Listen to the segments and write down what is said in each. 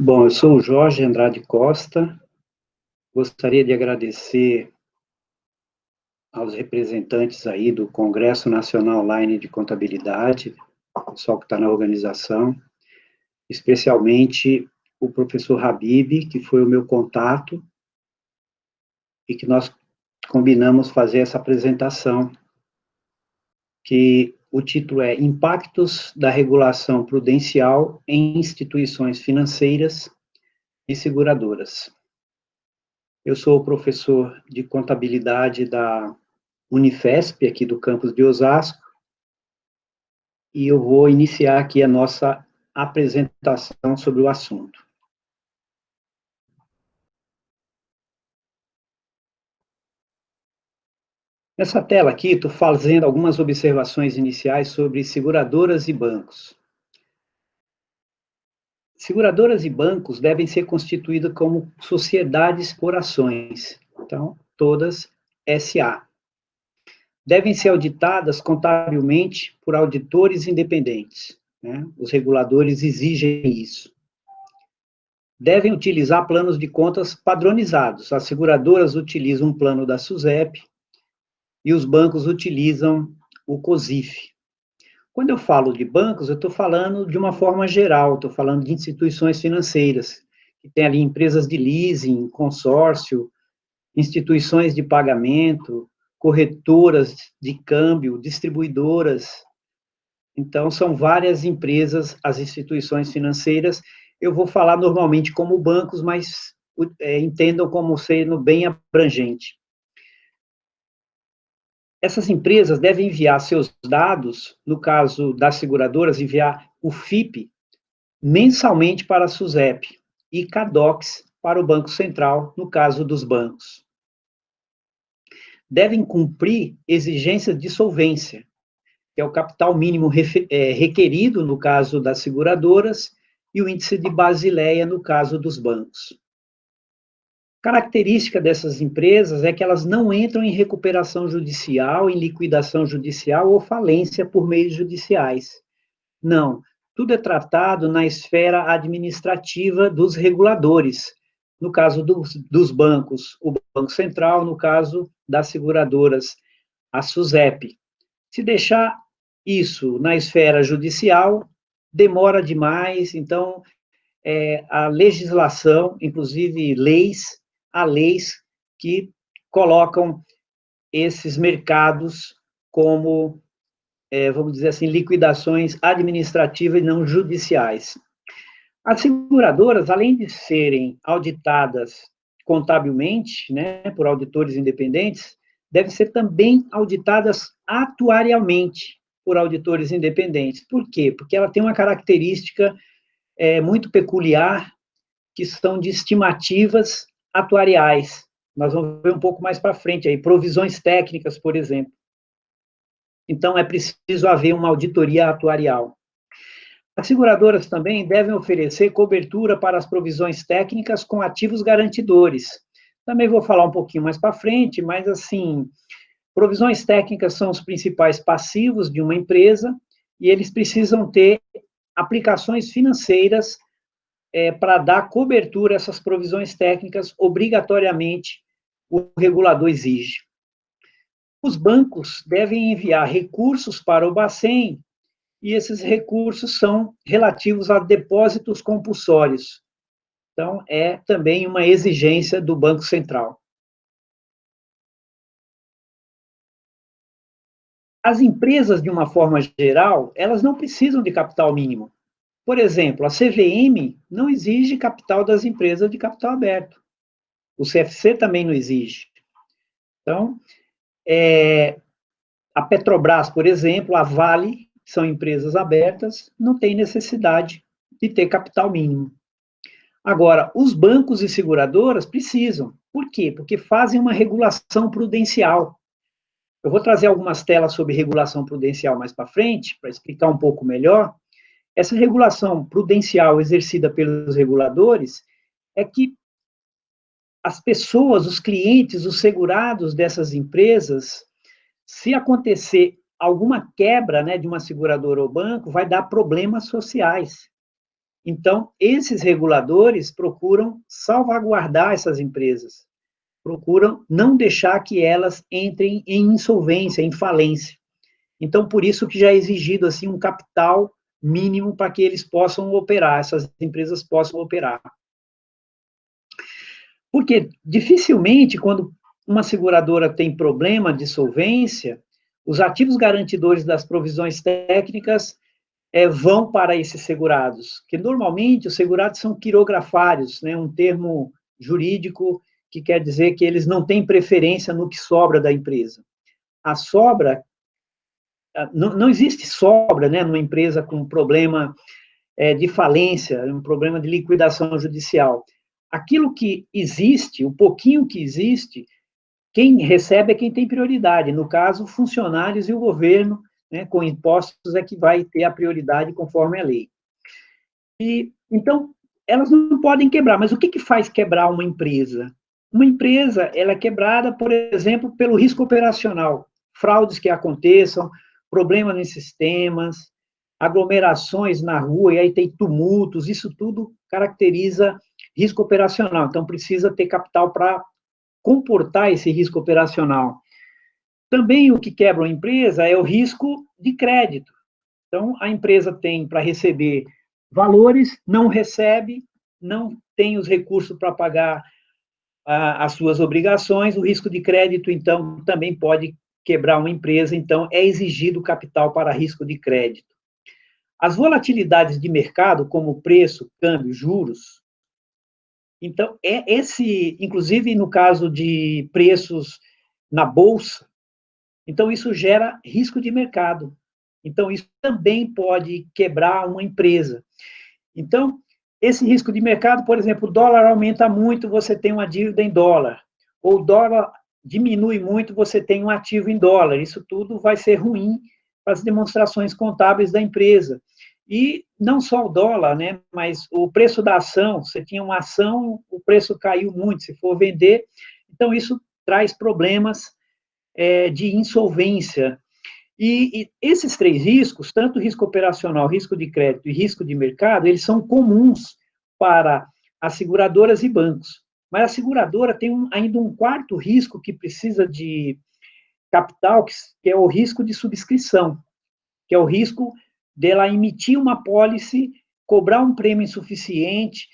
Bom, eu sou o Jorge Andrade Costa. Gostaria de agradecer aos representantes aí do Congresso Nacional Online de Contabilidade, o pessoal que está na organização, especialmente o professor Habib, que foi o meu contato, e que nós combinamos fazer essa apresentação, que o título é Impactos da Regulação Prudencial em Instituições Financeiras e Seguradoras. Eu sou professor de contabilidade da Unifesp, aqui do campus de Osasco, e eu vou iniciar aqui a nossa apresentação sobre o assunto. Nessa tela aqui, estou fazendo algumas observações iniciais sobre seguradoras e bancos. Seguradoras e bancos devem ser constituídas como sociedades por ações, então, todas SA. Devem ser auditadas contabilmente por auditores independentes, né? Os reguladores exigem isso. Devem utilizar planos de contas padronizados. As seguradoras utilizam um plano da SUSEP e os bancos utilizam o COSIF. Quando eu falo de bancos, eu estou falando de uma forma geral, estou falando de instituições financeiras, que tem ali empresas de leasing, consórcio, instituições de pagamento, corretoras de câmbio, distribuidoras. Então, são várias empresas, as instituições financeiras. Eu vou falar normalmente como bancos, mas entendam como sendo bem abrangente. Essas empresas devem enviar seus dados, no caso das seguradoras, enviar o FIP mensalmente para a SUSEP e CADOCS para o Banco Central, no caso dos bancos. Devem cumprir exigências de solvência, que é o capital mínimo requerido no caso das seguradoras e o índice de Basileia no caso dos bancos. Característica dessas empresas é que elas não entram em recuperação judicial, em liquidação judicial ou falência por meios judiciais. Não, tudo é tratado na esfera administrativa dos reguladores. No caso dos bancos, o Banco Central, no caso das seguradoras, a SUSEP. Se deixar isso na esfera judicial, demora demais, então, a legislação, inclusive há leis que colocam esses mercados como, vamos dizer assim, liquidações administrativas e não judiciais. As seguradoras, além de serem auditadas contabilmente, né, por auditores independentes, devem ser também auditadas atuarialmente por auditores independentes. Por quê? Porque ela tem uma característica muito peculiar, que são de estimativas atuariais. Nós vamos ver um pouco mais para frente aí, provisões técnicas, por exemplo. Então, é preciso haver uma auditoria atuarial. As seguradoras também devem oferecer cobertura para as provisões técnicas com ativos garantidores. Também vou falar um pouquinho mais para frente, mas, assim, provisões técnicas são os principais passivos de uma empresa e eles precisam ter aplicações financeiras para dar cobertura a essas provisões técnicas, obrigatoriamente, o regulador exige. Os bancos devem enviar recursos para o Bacen, e esses recursos são relativos a depósitos compulsórios. Então, é também uma exigência do Banco Central. As empresas, de uma forma geral, elas não precisam de capital mínimo. Por exemplo, a CVM não exige capital das empresas de capital aberto. O CFC também não exige. Então, a Petrobras, por exemplo, a Vale, são empresas abertas, não tem necessidade de ter capital mínimo. Agora, os bancos e seguradoras precisam. Por quê? Porque fazem uma regulação prudencial. Eu vou trazer algumas telas sobre regulação prudencial mais para frente, para explicar um pouco melhor. Essa regulação prudencial exercida pelos reguladores é que as pessoas, os clientes, os segurados dessas empresas, se acontecer alguma quebra, né, de uma seguradora ou banco, vai dar problemas sociais. Então, esses reguladores procuram salvaguardar essas empresas, procuram não deixar que elas entrem em insolvência, em falência. Então, por isso que já é exigido assim um capital mínimo para que eles possam operar, essas empresas possam operar. Porque dificilmente, quando uma seguradora tem problema de solvência, os ativos garantidores das provisões técnicas vão para esses segurados, que normalmente os segurados são quirografários, né, um termo jurídico que quer dizer que eles não têm preferência no que sobra da empresa. A sobra, não existe sobra, né, numa empresa com problema de falência, um problema de liquidação judicial. Aquilo que existe, o pouquinho que existe, quem recebe é quem tem prioridade. No caso, funcionários e o governo, né, com impostos, é que vai ter a prioridade conforme a lei. E, então, elas não podem quebrar. Mas o que faz quebrar uma empresa? Uma empresa, ela é quebrada, por exemplo, pelo risco operacional. Fraudes que aconteçam, problemas em sistemas, aglomerações na rua, e aí tem tumultos, isso tudo caracteriza risco operacional. Então, precisa ter capital para comportar esse risco operacional. Também o que quebra uma empresa é o risco de crédito. Então, a empresa tem para receber valores, não recebe, não tem os recursos para pagar as suas obrigações, o risco de crédito, então, também pode quebrar uma empresa, então, é exigido capital para risco de crédito. As volatilidades de mercado, como preço, câmbio, juros, então, inclusive no caso de preços na bolsa, então isso gera risco de mercado. Então, isso também pode quebrar uma empresa. Então, esse risco de mercado, por exemplo, o dólar aumenta muito, você tem uma dívida em dólar. Ou o dólar diminui muito, você tem um ativo em dólar. Isso tudo vai ser ruim para as demonstrações contábeis da empresa. E não só o dólar, né, mas o preço da ação, você tinha uma ação, o preço caiu muito, se for vender, então isso traz problemas de insolvência. E esses três riscos, tanto risco operacional, risco de crédito e risco de mercado, eles são comuns para as seguradoras e bancos. Mas a seguradora tem ainda um quarto risco que precisa de capital, que é o risco de subscrição, que é o risco dela emitir uma pólice, cobrar um prêmio insuficiente,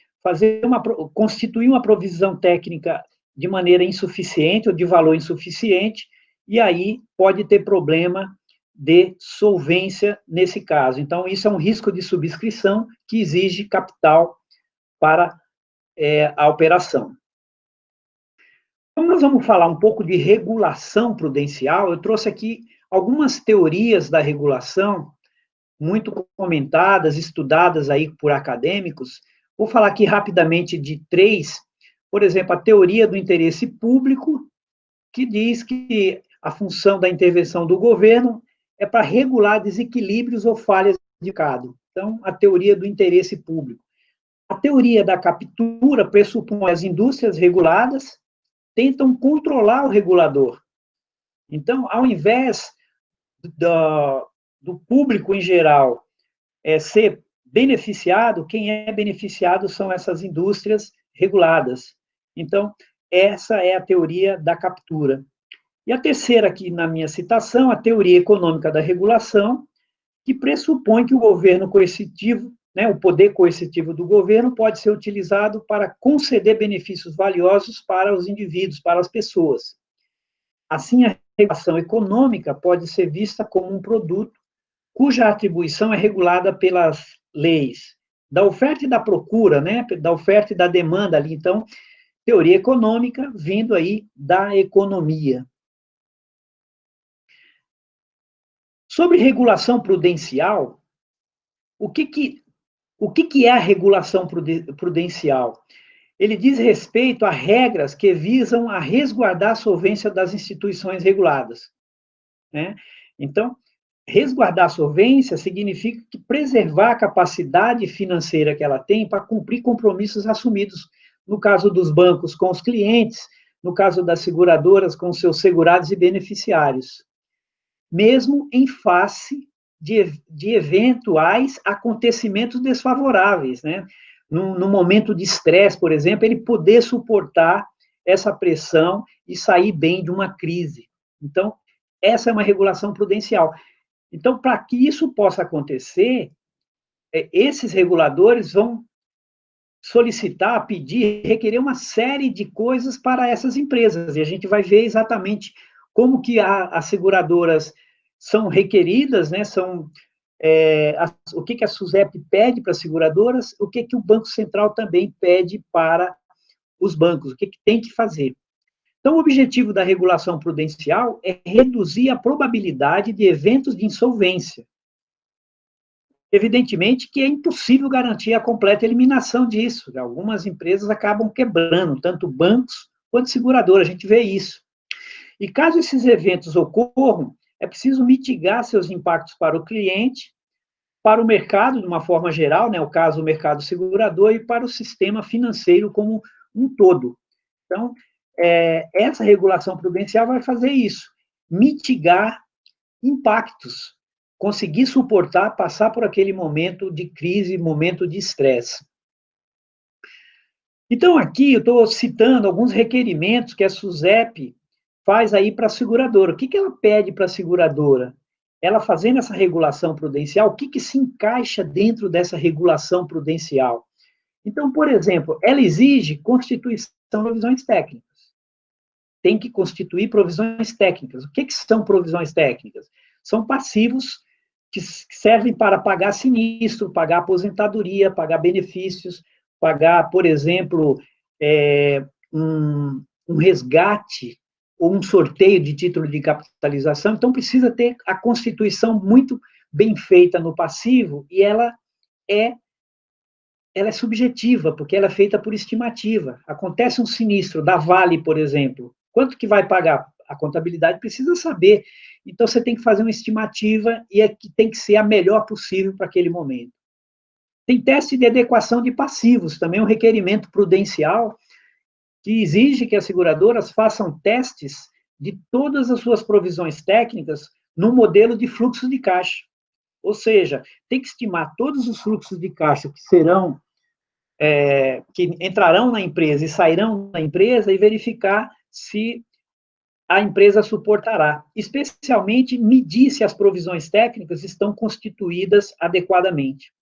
constituir uma provisão técnica de maneira insuficiente ou de valor insuficiente, e aí pode ter problema de solvência nesse caso. Então, isso é um risco de subscrição que exige capital para a operação. Então, nós vamos falar um pouco de regulação prudencial. Eu trouxe aqui algumas teorias da regulação, muito comentadas, estudadas aí por acadêmicos. Vou falar aqui rapidamente de três. Por exemplo, a teoria do interesse público, que diz que a função da intervenção do governo é para regular desequilíbrios ou falhas de mercado. Então, a teoria do interesse público. A teoria da captura pressupõe as indústrias reguladas tentam controlar o regulador. Então, ao invés do público em geral ser beneficiado, quem é beneficiado são essas indústrias reguladas. Então, essa é a teoria da captura. E a terceira aqui na minha citação, a teoria econômica da regulação, que pressupõe que o governo coercitivo, né, o poder coercitivo do governo pode ser utilizado para conceder benefícios valiosos para os indivíduos, para as pessoas. Assim, a regulação econômica pode ser vista como um produto cuja atribuição é regulada pelas leis da oferta e da procura, né, da oferta e da demanda ali. Então, teoria econômica vindo aí da economia. Sobre regulação prudencial, o que é a regulação prudencial? Ele diz respeito a regras que visam a resguardar a solvência das instituições reguladas, né? Então, resguardar a solvência significa que preservar a capacidade financeira que ela tem para cumprir compromissos assumidos, no caso dos bancos com os clientes, no caso das seguradoras com seus segurados e beneficiários, mesmo em face de eventuais acontecimentos desfavoráveis, né? No momento de estresse, por exemplo, ele poder suportar essa pressão e sair bem de uma crise. Então, essa é uma regulação prudencial. Então, para que isso possa acontecer, esses reguladores vão solicitar, pedir, requerer uma série de coisas para essas empresas, e a gente vai ver exatamente como que as seguradoras são requeridas, né, o que a SUSEP pede para as seguradoras, o que o Banco Central também pede para os bancos, o que tem que fazer. Então, o objetivo da regulação prudencial é reduzir a probabilidade de eventos de insolvência. Evidentemente que é impossível garantir a completa eliminação disso. Algumas empresas acabam quebrando, tanto bancos quanto seguradoras, a gente vê isso. E caso esses eventos ocorram, é preciso mitigar seus impactos para o cliente, para o mercado, de uma forma geral, né, o caso do mercado segurador, e para o sistema financeiro como um todo. Então, essa regulação prudencial vai fazer isso, mitigar impactos, conseguir suportar, passar por aquele momento de crise, momento de estresse. Então, aqui eu estou citando alguns requerimentos que a SUSEP faz aí para a seguradora. O que ela pede para a seguradora? Ela fazendo essa regulação prudencial, o que se encaixa dentro dessa regulação prudencial? Então, por exemplo, ela exige constituição de provisões técnicas. Tem que constituir provisões técnicas. O que são provisões técnicas? São passivos que servem para pagar sinistro, pagar aposentadoria, pagar benefícios, pagar, por exemplo, um resgate ou um sorteio de título de capitalização. Então, precisa ter a constituição muito bem feita no passivo, e ela é subjetiva, porque ela é feita por estimativa. Acontece um sinistro da Vale, por exemplo. Quanto que vai pagar? A contabilidade precisa saber. Então, você tem que fazer uma estimativa e que tem que ser a melhor possível para aquele momento. Tem teste de adequação de passivos, também um requerimento prudencial que exige que as seguradoras façam testes de todas as suas provisões técnicas no modelo de fluxo de caixa. Ou seja, tem que estimar todos os fluxos de caixa que serão, que entrarão na empresa e sairão da empresa e verificar se a empresa suportará, especialmente medir se as provisões técnicas estão constituídas adequadamente.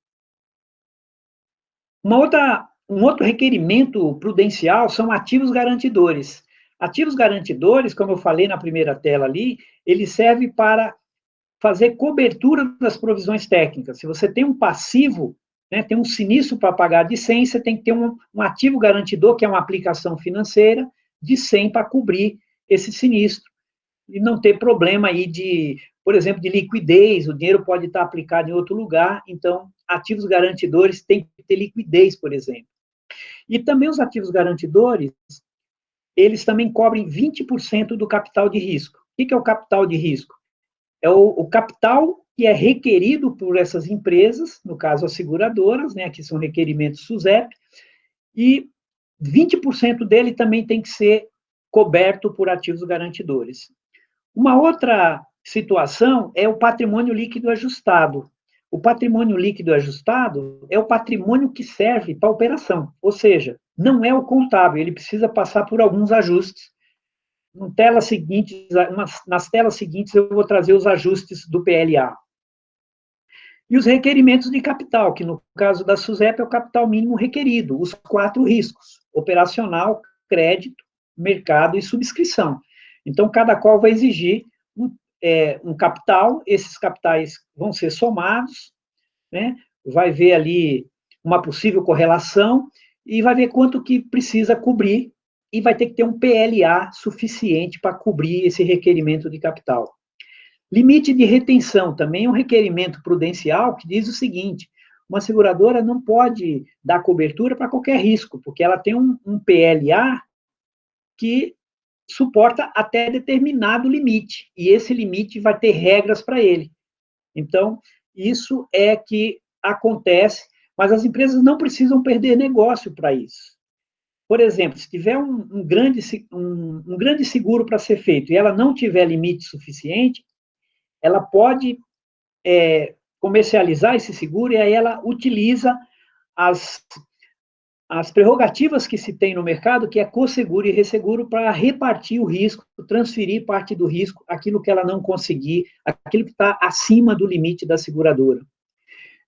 Um outro requerimento prudencial são ativos garantidores. Ativos garantidores, como eu falei na primeira tela ali, ele serve para fazer cobertura das provisões técnicas. Se você tem um passivo, né, tem um sinistro para pagar de 100, você tem que ter um ativo garantidor, que é uma aplicação financeira, de 100 para cobrir esse sinistro. E não ter problema aí de, por exemplo, de liquidez, o dinheiro pode estar aplicado em outro lugar, então, ativos garantidores têm que ter liquidez, por exemplo. E também os ativos garantidores, eles também cobrem 20% do capital de risco. O que é o capital de risco? É o capital que é requerido por essas empresas, no caso as seguradoras, né, aqui são requerimentos SUSEP, e 20% dele também tem que ser coberto por ativos garantidores. Uma outra situação é o patrimônio líquido ajustado. O patrimônio líquido ajustado é o patrimônio que serve para a operação, ou seja, não é o contábil, ele precisa passar por alguns ajustes. Nas telas seguintes eu vou trazer os ajustes do PLA. E os requerimentos de capital, que no caso da SUSEP é o capital mínimo requerido, os 4 riscos: operacional, crédito, mercado e subscrição. Então, cada qual vai exigir um capital, esses capitais vão ser somados, né? Vai ver ali uma possível correlação e vai ver quanto que precisa cobrir e vai ter que ter um PLA suficiente para cobrir esse requerimento de capital. Limite de retenção, também é um requerimento prudencial que diz o seguinte: uma seguradora não pode dar cobertura para qualquer risco, porque ela tem um PLA que suporta até determinado limite, e esse limite vai ter regras para ele. Então, isso é que acontece, mas as empresas não precisam perder negócio para isso. Por exemplo, se tiver um grande seguro para ser feito e ela não tiver limite suficiente, ela pode comercializar esse seguro, e aí ela utiliza as prerrogativas que se tem no mercado, que é co-seguro e resseguro, para repartir o risco, transferir parte do risco, aquilo que ela não conseguir, aquilo que está acima do limite da seguradora.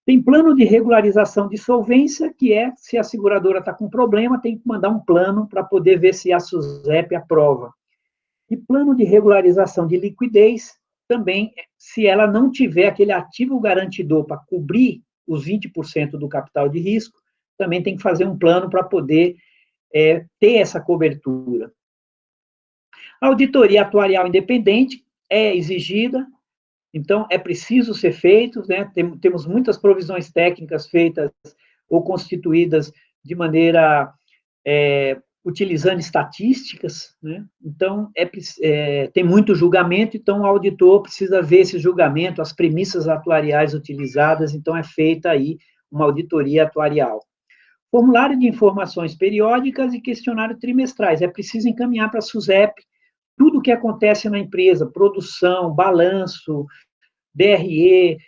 Tem plano de regularização de solvência, que é, se a seguradora está com problema, tem que mandar um plano para poder ver se a SUSEP aprova. E plano de regularização de liquidez, também, se ela não tiver aquele ativo garantidor para cobrir os 20% do capital de risco, também tem que fazer um plano para poder ter essa cobertura. A auditoria atuarial independente é exigida, então é preciso ser feito, né? Temos muitas provisões técnicas feitas ou constituídas de maneira utilizando estatísticas, né? Então tem muito julgamento, então o auditor precisa ver esse julgamento, as premissas atuariais utilizadas, então é feita aí uma auditoria atuarial. Formulário de informações periódicas e questionário trimestrais. É preciso encaminhar para a SUSEP tudo o que acontece na empresa, produção, balanço, DRE,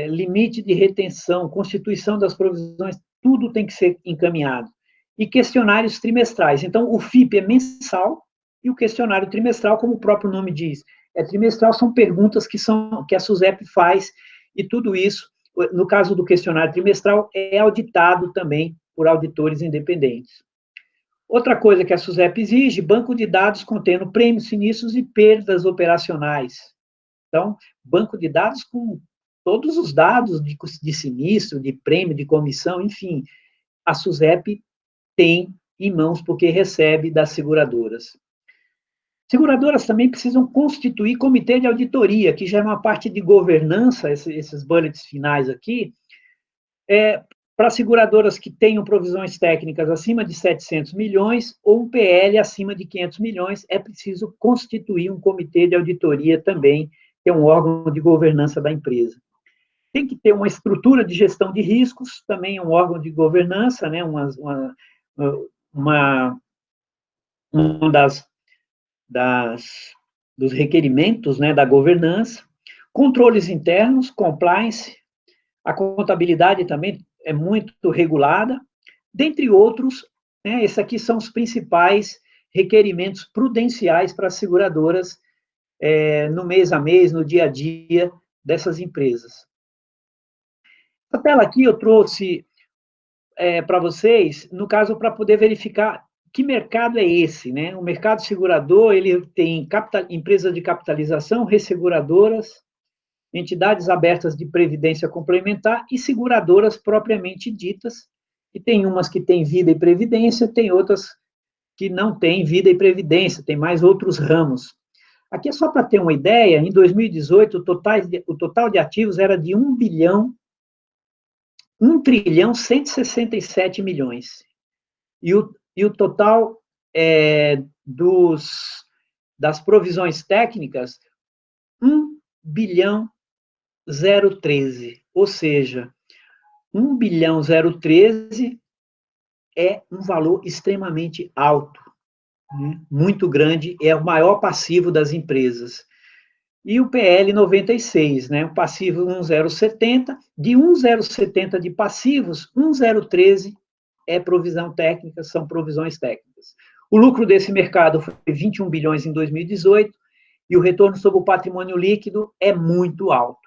limite de retenção, constituição das provisões, tudo tem que ser encaminhado. E questionários trimestrais. Então, o FIP é mensal e o questionário trimestral, como o próprio nome diz, trimestral, são perguntas que a SUSEP faz, e tudo isso, no caso do questionário trimestral, é auditado também por auditores independentes. Outra coisa que a SUSEP exige, banco de dados contendo prêmios, sinistros e perdas operacionais. Então, banco de dados com todos os dados de sinistro, de prêmio, de comissão, enfim, a SUSEP tem em mãos porque recebe das seguradoras. Seguradoras também precisam constituir comitê de auditoria, que já é uma parte de governança, esses bullets finais aqui, para seguradoras que tenham provisões técnicas acima de 700 milhões ou um PL acima de 500 milhões, é preciso constituir um comitê de auditoria também, que é um órgão de governança da empresa. Tem que ter uma estrutura de gestão de riscos, também é um órgão de governança, né, dos requerimentos, né, da governança, controles internos, compliance, a contabilidade também é muito regulada, dentre outros, né, esses aqui são os principais requerimentos prudenciais para as seguradoras no mês a mês, no dia a dia dessas empresas. Essa tela aqui eu trouxe para vocês, no caso, para poder verificar que mercado é esse, né? O mercado segurador, ele tem empresas de capitalização, resseguradoras, entidades abertas de previdência complementar e seguradoras propriamente ditas, e tem umas que têm vida e previdência, tem outras que não têm vida e previdência, tem mais outros ramos. Aqui é só para ter uma ideia, em 2018, o total de ativos era de 1 trilhão 167 milhões. E o total das provisões técnicas, 1 bilhão 013, ou seja, 1 bilhão 013 é um valor extremamente alto, né? Muito grande, é o maior passivo das empresas. E o PL 96, né? O passivo 1070, de 1070 de passivos, 1013 é provisão técnica, são provisões técnicas. O lucro desse mercado foi 21 bilhões em 2018, e o retorno sobre o patrimônio líquido é muito alto.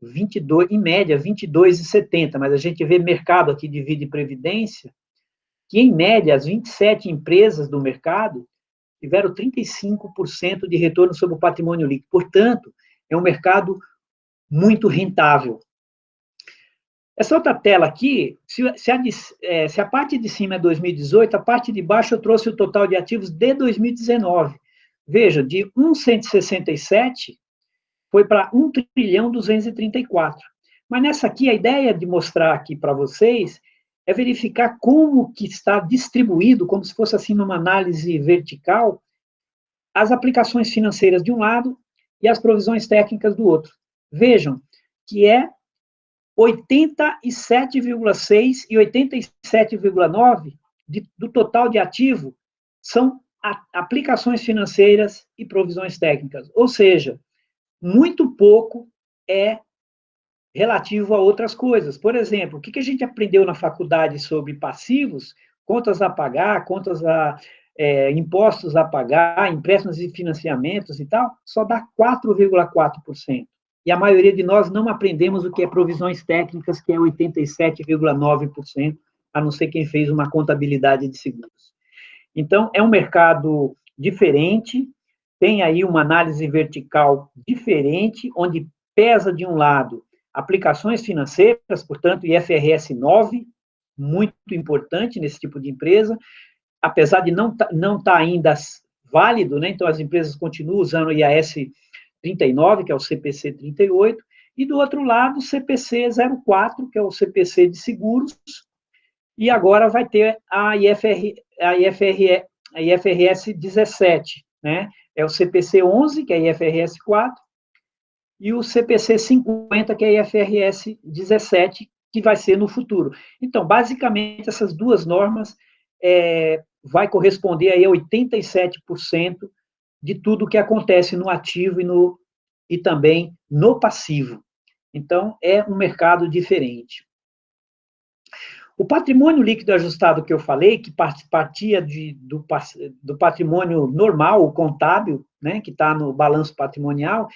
22, em média, 22,70, mas a gente vê mercado aqui de vida e previdência, que em média, as 27 empresas do mercado tiveram 35% de retorno sobre o patrimônio líquido. Portanto, é um mercado muito rentável. Essa outra tela aqui, se a parte de cima é 2018, a parte de baixo eu trouxe o total de ativos de 2019. Veja, de 1,167 foi para 1 trilhão 234. Mas nessa aqui, a ideia de mostrar aqui para vocês é verificar como que está distribuído, como se fosse assim numa análise vertical, as aplicações financeiras de um lado e as provisões técnicas do outro. Vejam que 87,6 e 87,9 do total de ativo são aplicações financeiras e provisões técnicas. Ou seja, muito pouco é relativo a outras coisas. Por exemplo, o que a gente aprendeu na faculdade sobre passivos, contas a pagar, impostos a pagar, empréstimos e financiamentos e tal, só dá 4,4%. E a maioria de nós não aprendemos o que é provisões técnicas, que é 87,9%, a não ser quem fez uma contabilidade de seguros. Então, é um mercado diferente, tem aí uma análise vertical diferente, onde pesa, de um lado, aplicações financeiras, portanto, IFRS 9, muito importante nesse tipo de empresa, apesar de não tá ainda válido, né? Então, as empresas continuam usando o IAS 39, que é o CPC 38, e, do outro lado, o CPC 04, que é o CPC de seguros, e agora vai ter a IFRS 17, né? É o CPC 11, que é IFRS 4, e o CPC 50, que é IFRS 17, que vai ser no futuro. Então, basicamente, essas duas normas vai corresponder aí a 87% de tudo que acontece no ativo e também no passivo. Então, é um mercado diferente. O patrimônio líquido ajustado que eu falei, que partia do patrimônio normal, o contábil, né, que está no balanço patrimonial,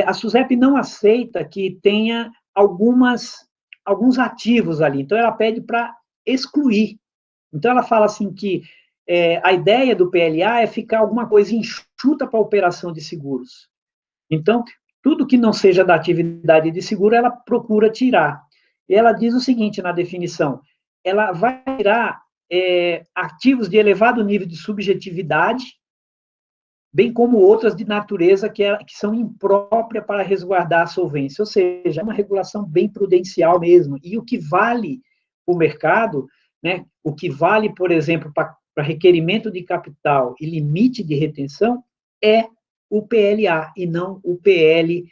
a SUSEP não aceita que tenha alguns ativos ali. Então, ela pede para excluir. Então, ela fala assim que a ideia do PLA é ficar alguma coisa enxuta para a operação de seguros. Então, tudo que não seja da atividade de seguro, ela procura tirar. E ela diz o seguinte na definição: ela vai tirar ativos de elevado nível de subjetividade, bem como outras de natureza que são impróprias para resguardar a solvência. Ou seja, é uma regulação bem prudencial mesmo. E o que vale o mercado, né, o que vale, por exemplo, para requerimento de capital e limite de retenção, é o PLA, e não o PL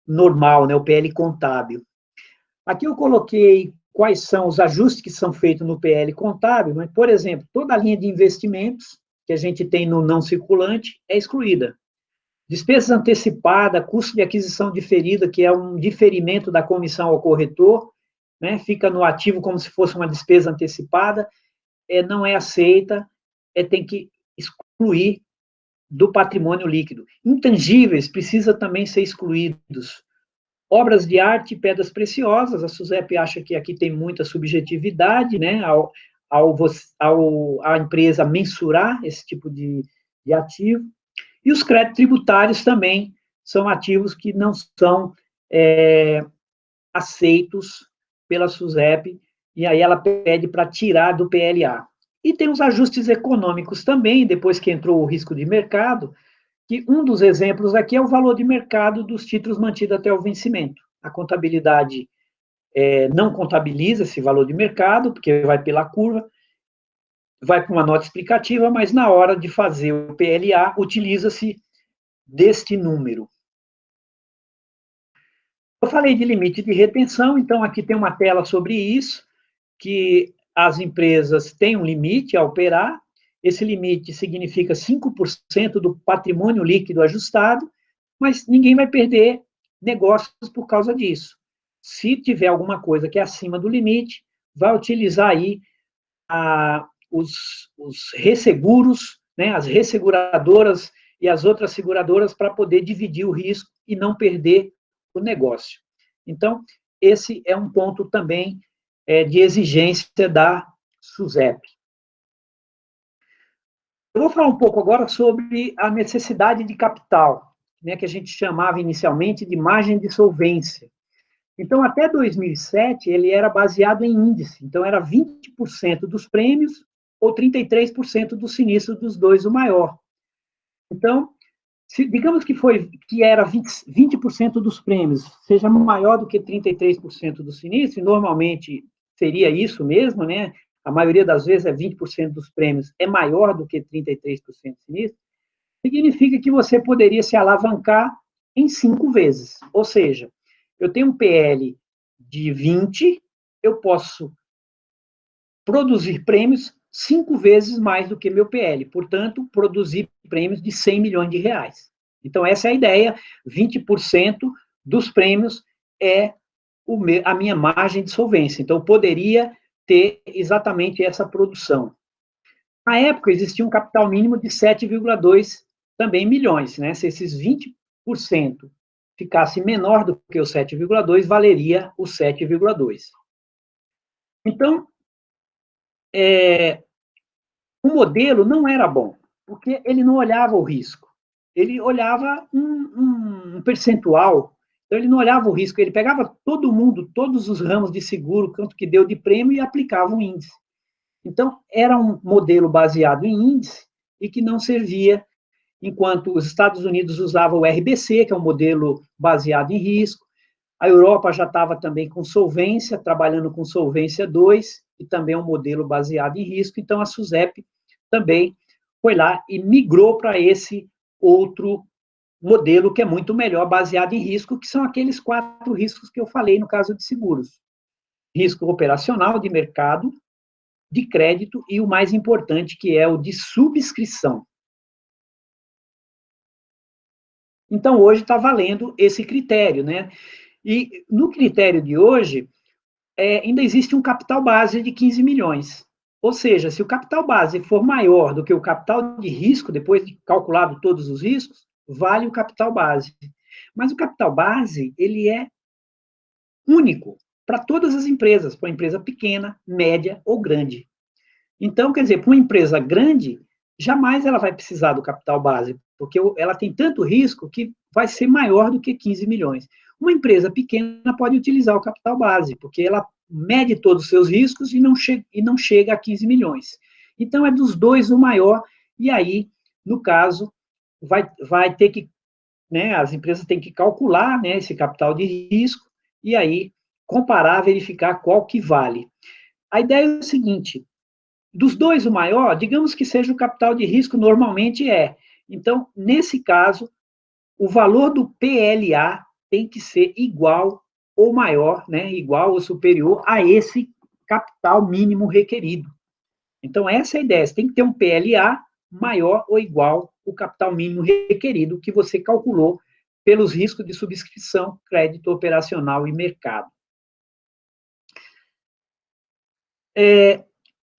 normal, né, o PL contábil. Aqui eu coloquei quais são os ajustes que são feitos no PL contábil, mas, por exemplo, toda a linha de investimentos que a gente tem no não circulante é excluída. Despesas antecipadas, custo de aquisição diferida, que é um diferimento da comissão ao corretor, né, fica no ativo como se fosse uma despesa antecipada, não é aceita, tem que excluir do patrimônio líquido. Intangíveis precisa também ser excluídos. Obras de arte e pedras preciosas, a SUSEP acha que aqui tem muita subjetividade, né, a empresa mensurar esse tipo de ativo. E os créditos tributários também são ativos que não são aceitos pela SUSEP, e aí ela pede para tirar do PLA. E tem os ajustes econômicos também, depois que entrou o risco de mercado, que um dos exemplos aqui é o valor de mercado dos títulos mantidos até o vencimento. A contabilidade não contabiliza esse valor de mercado, porque vai pela curva, vai para uma nota explicativa, mas na hora de fazer o PLA, utiliza-se deste número. Eu falei de limite de retenção, então aqui tem uma tela sobre isso, que as empresas têm um limite a operar. Esse limite significa 5% do patrimônio líquido ajustado, mas ninguém vai perder negócios por causa disso. Se tiver alguma coisa que é acima do limite, vai utilizar aí os resseguros, né, as resseguradoras e as outras seguradoras para poder dividir o risco e não perder o negócio. Então, esse é um ponto também de exigência da SUSEP. Eu vou falar um pouco agora sobre a necessidade de capital, né, que a gente chamava inicialmente de margem de solvência. Então, até 2007, ele era baseado em índice. Então, era 20% dos prêmios ou 33% do sinistro dos dois, o maior. Então, digamos que era 20% dos prêmios, seja maior do que 33% do sinistro, e normalmente seria isso mesmo, né? A maioria das vezes 20% dos prêmios é maior do que 33% do sinistro, significa que você poderia se alavancar em 5 vezes. Ou seja, eu tenho um PL de 20, eu posso produzir prêmios 5 vezes mais do que meu PL, portanto, produzir prêmios de 100 milhões de reais. Então, essa é a ideia, 20% dos prêmios é a minha margem de solvência. Então, eu poderia ter exatamente essa produção. Na época, existia um capital mínimo de 7,2 também milhões, né? Se esses 20% ficasse menor do que o 7,2, valeria o 7,2. Então, o modelo não era bom, porque ele não olhava o risco. Ele olhava um percentual, então ele não olhava o risco, ele pegava todo mundo, todos os ramos de seguro, quanto que deu de prêmio, e aplicava um índice. Então, era um modelo baseado em índice e que não servia, enquanto os Estados Unidos usavam o RBC, que é um modelo baseado em risco, a Europa já estava também com solvência, trabalhando com solvência 2, e também é um modelo baseado em risco, então a SUSEP também foi lá e migrou para esse outro modelo que é muito melhor, baseado em risco, que são aqueles 4 riscos que eu falei no caso de seguros. Risco operacional, de mercado, de crédito e o mais importante, que é o de subscrição. Então, hoje está valendo esse critério, né? E no critério de hoje, ainda existe um capital base de 15 milhões. Ou seja, se o capital base for maior do que o capital de risco, depois de calculado todos os riscos, vale o capital base. Mas o capital base, ele é único para todas as empresas, para uma empresa pequena, média ou grande. Então, quer dizer, para uma empresa grande, jamais ela vai precisar do capital base, porque ela tem tanto risco que vai ser maior do que 15 milhões. Uma empresa pequena pode utilizar o capital base, porque ela mede todos os seus riscos e não chega a 15 milhões. Então, é dos dois o maior, e aí, no caso, vai ter que, né, as empresas têm que calcular, né, esse capital de risco, e aí comparar, verificar qual que vale. A ideia é o seguinte: dos dois, o maior, digamos que seja o capital de risco, normalmente é. Então, nesse caso, o valor do PLA tem que ser igual ou maior, né, igual ou superior a esse capital mínimo requerido. Então, essa é a ideia. Você tem que ter um PLA maior ou igual ao capital mínimo requerido que você calculou pelos riscos de subscrição, crédito operacional e mercado.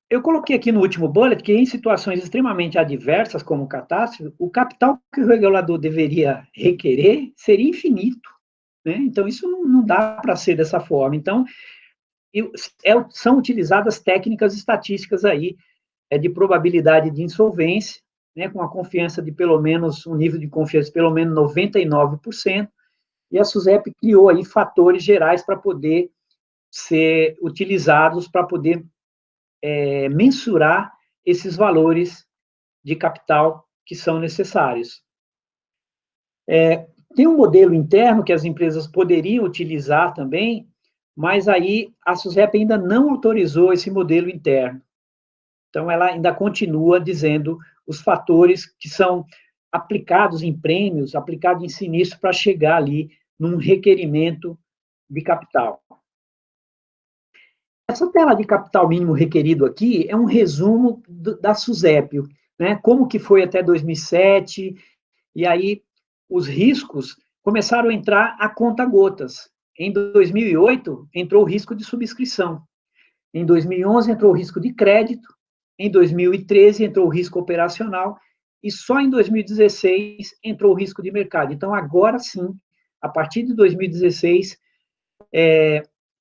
Eu coloquei aqui no último bullet que em situações extremamente adversas, como catástrofe, o capital que o regulador deveria requerer seria infinito, né? Então, isso não dá para ser dessa forma. Então, são utilizadas técnicas estatísticas aí, de probabilidade de insolvência, né, com a confiança de pelo menos, um nível de confiança de pelo menos 99%, e a SUSEP criou aí fatores gerais para poder ser utilizados, para poder mensurar esses valores de capital que são necessários. Tem um modelo interno que as empresas poderiam utilizar também, mas aí a SUSEP ainda não autorizou esse modelo interno. Então, ela ainda continua dizendo os fatores que são aplicados em prêmios, aplicados em sinistro, para chegar ali num requerimento de capital. Essa tela de capital mínimo requerido aqui é um resumo da SUSEP, né? Como que foi até 2007, e aí os riscos começaram a entrar a conta-gotas. Em 2008, entrou o risco de subscrição. Em 2011, entrou o risco de crédito. Em 2013, entrou o risco operacional. E só em 2016 entrou o risco de mercado. Então, agora sim, a partir de 2016,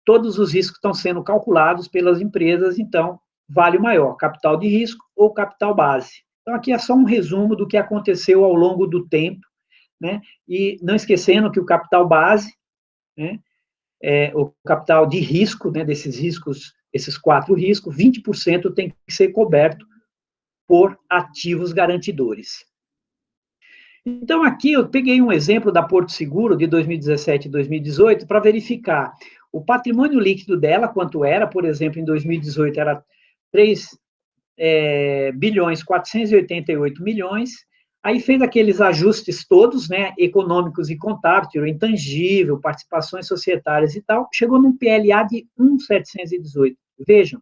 todos os riscos estão sendo calculados pelas empresas, então, vale o maior, capital de risco ou capital base. Então, aqui é só um resumo do que aconteceu ao longo do tempo, né? E não esquecendo que o capital base, né, o capital de risco, né, desses riscos, esses 4 riscos, 20% tem que ser coberto por ativos garantidores. Então, aqui eu peguei um exemplo da Porto Seguro de 2017 e 2018 para verificar o patrimônio líquido dela, quanto era, por exemplo, em 2018 era 3 bilhões 488 milhões, aí fez aqueles ajustes todos, né, econômicos e contábeis, tirou intangível, participações societárias e tal, chegou num PLA de 1,718. Vejam,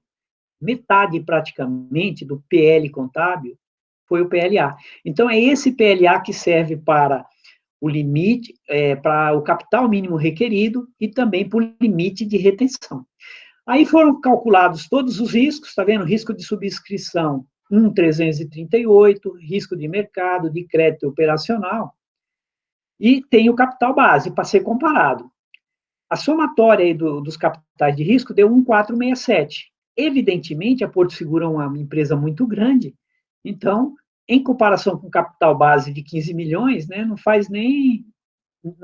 metade praticamente do PL contábil foi o PLA. Então, é esse PLA que serve para o limite para o capital mínimo requerido e também para o limite de retenção. Aí foram calculados todos os riscos, está vendo? Risco de subscrição 1.338, risco de mercado, de crédito operacional, e tem o capital base para ser comparado. A somatória aí dos capitais de risco deu 1.467. Evidentemente, a Porto Seguro é uma empresa muito grande, então, em comparação com o capital base de 15 milhões, né, não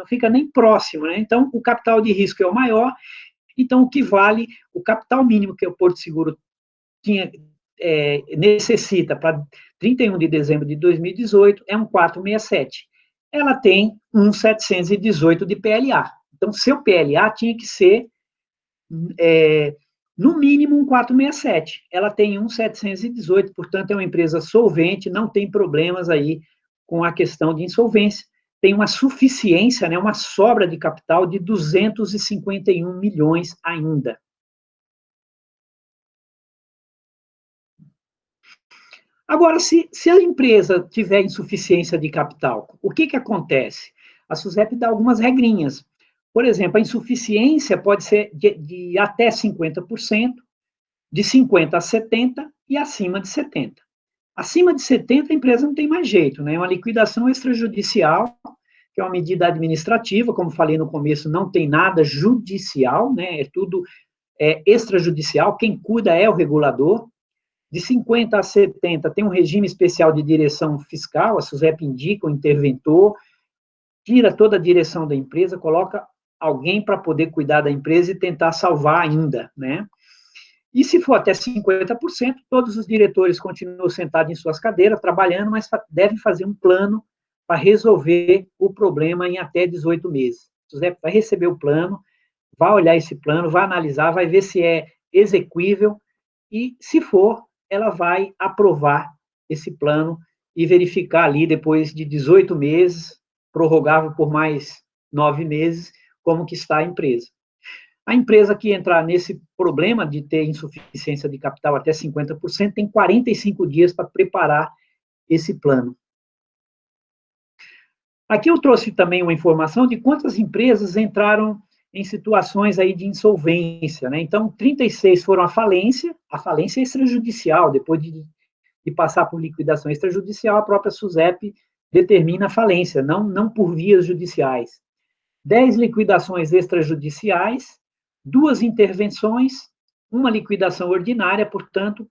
fica nem próximo, né? Então, o capital de risco é o maior, então o que vale, o capital mínimo que o Porto Seguro necessita para 31 de dezembro de 2018 é um 467. Ela tem um 718 de PLA. Então, seu PLA tinha que ser, no mínimo, um 467. Ela tem um 718, portanto, é uma empresa solvente, não tem problemas aí com a questão de insolvência. Tem uma suficiência, né, uma sobra de capital de 251 milhões ainda. Agora, se a empresa tiver insuficiência de capital, o que acontece? A SUSEP dá algumas regrinhas. Por exemplo, a insuficiência pode ser de até 50%, de 50% a 70% e acima de 70%. Acima de 70%, a empresa não tem mais jeito, né? É uma liquidação extrajudicial, que é uma medida administrativa, como falei no começo, não tem nada judicial, né? É tudo extrajudicial, quem cuida é o regulador. De 50 a 70 tem um regime especial de direção fiscal, a SUSEP indica o interventor, tira toda a direção da empresa, coloca alguém para poder cuidar da empresa e tentar salvar ainda, né? E se for até 50%, todos os diretores continuam sentados em suas cadeiras, trabalhando, mas devem fazer um plano para resolver o problema em até 18 meses. A SUSEP vai receber o plano, vai olhar esse plano, vai analisar, vai ver se é exequível e, se for, ela vai aprovar esse plano e verificar ali, depois de 18 meses, prorrogável por mais 9 meses, como que está a empresa. A empresa que entrar nesse problema de ter insuficiência de capital até 50%, tem 45 dias para preparar esse plano. Aqui eu trouxe também uma informação de quantas empresas entraram em situações aí de insolvência, né? Então, 36 foram a falência extrajudicial, depois de passar por liquidação extrajudicial, a própria SUSEP determina a falência, não por vias judiciais. 10 liquidações extrajudiciais, 2 intervenções, uma liquidação ordinária, portanto,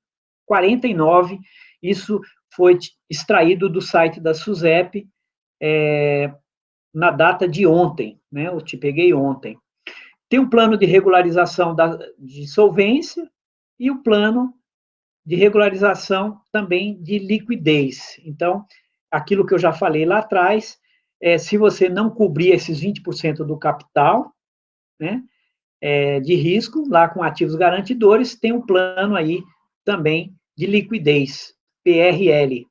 49. Isso foi extraído do site da SUSEP na data de ontem, né? Eu te peguei ontem. Tem um plano de regularização de solvência e o plano de regularização também de liquidez. Então, aquilo que eu já falei lá atrás, se você não cobrir esses 20% do capital, né, de risco, lá com ativos garantidores, tem um plano aí também de liquidez, PRL.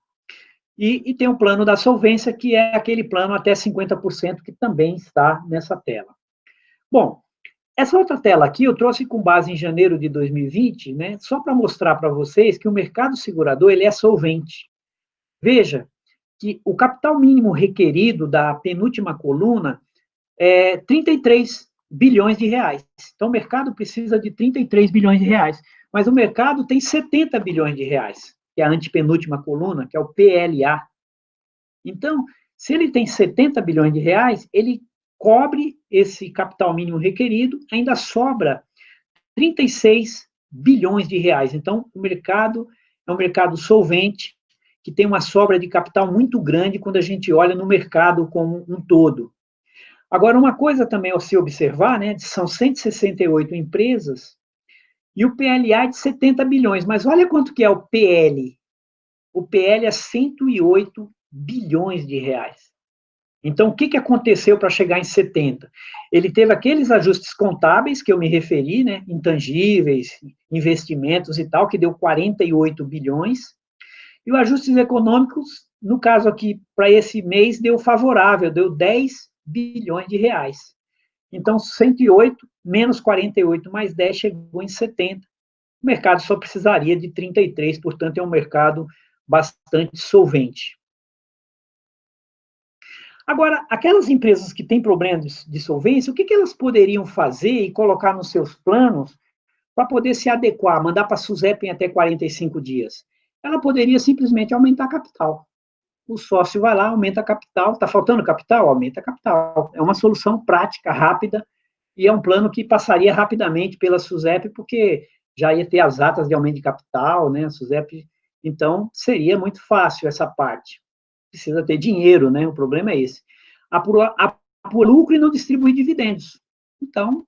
E tem um plano da solvência, que é aquele plano até 50%, que também está nessa tela. Bom, essa outra tela aqui eu trouxe com base em janeiro de 2020, né, só para mostrar para vocês que o mercado segurador ele é solvente. Veja que o capital mínimo requerido da penúltima coluna é 33 bilhões de reais. Então, o mercado precisa de 33 bilhões de reais, mas o mercado tem 70 bilhões de reais, que é a antepenúltima coluna, que é o PLA. Então, se ele tem 70 bilhões de reais, ele cobre esse capital mínimo requerido, ainda sobra 36 bilhões de reais. Então, o mercado é um mercado solvente, que tem uma sobra de capital muito grande quando a gente olha no mercado como um todo. Agora, uma coisa também a se observar, né, são 168 empresas e o PLA é de 70 bilhões, mas olha quanto que é o PL. O PL é 108 bilhões de reais. Então, o que aconteceu para chegar em 70? Ele teve aqueles ajustes contábeis que eu me referi, né, intangíveis, investimentos e tal, que deu 48 bilhões, e os ajustes econômicos, no caso aqui, para esse mês, deu favorável, deu 10 bilhões de reais. Então, 108 menos 48 mais 10 chegou em 70. O mercado só precisaria de 33, portanto, é um mercado bastante solvente. Agora, aquelas empresas que têm problemas de solvência, o que elas poderiam fazer e colocar nos seus planos para poder se adequar, mandar para a SUSEP em até 45 dias? Ela poderia simplesmente aumentar a capital. O sócio vai lá, aumenta a capital, está faltando capital? Aumenta a capital. É uma solução prática, rápida, e é um plano que passaria rapidamente pela SUSEP, porque já ia ter as atas de aumento de capital, né, a SUSEP, então seria muito fácil essa parte. Precisa ter dinheiro, né, o problema é esse. Apura lucro e não distribui dividendos. Então,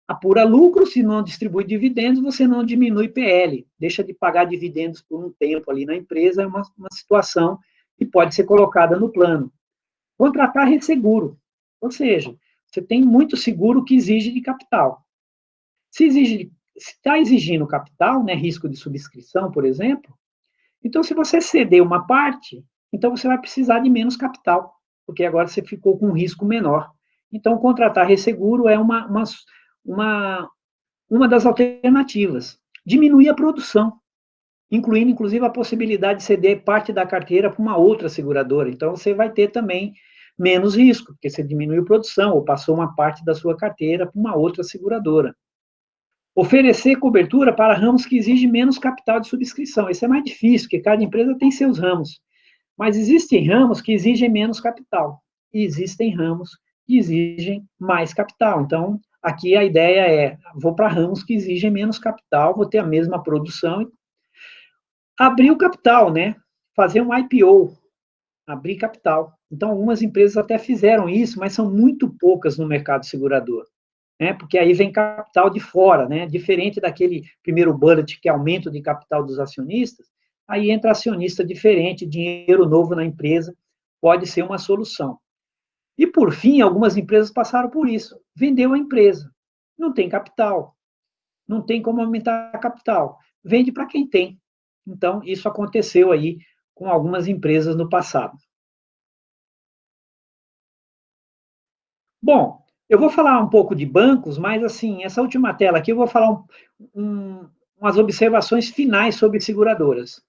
apura lucro, se não distribui dividendos, você não diminui PL, deixa de pagar dividendos por um tempo ali na empresa, é uma situação que pode ser colocada no plano. Contratar resseguro, ou seja, você tem muito seguro que exige de capital. Se está exigindo capital, né, risco de subscrição, por exemplo, então se você ceder uma parte, então você vai precisar de menos capital, porque agora você ficou com um risco menor. Então, contratar resseguro é uma das alternativas. Diminuir a produção, incluindo, inclusive, a possibilidade de ceder parte da carteira para uma outra seguradora. Então, você vai ter também menos risco, porque você diminuiu a produção ou passou uma parte da sua carteira para uma outra seguradora. Oferecer cobertura para ramos que exigem menos capital de subscrição. Isso é mais difícil, porque cada empresa tem seus ramos. Mas existem ramos que exigem menos capital. E existem ramos que exigem mais capital. Então, aqui a ideia é, vou para ramos que exigem menos capital, vou ter a mesma produção. Abrir o capital, né? Fazer um IPO, abrir capital. Então, algumas empresas até fizeram isso, mas são muito poucas no mercado segurador, né? Porque aí vem capital de fora, né? Diferente daquele primeiro bullet, que é aumento de capital dos acionistas, aí entra acionista diferente, dinheiro novo na empresa, pode ser uma solução. E, por fim, algumas empresas passaram por isso. Vendeu a empresa. Não tem capital. Não tem como aumentar a capital. Vende para quem tem. Então, isso aconteceu aí com algumas empresas no passado. Bom, eu vou falar um pouco de bancos, mas, assim, essa última tela aqui eu vou falar umas observações finais sobre seguradoras.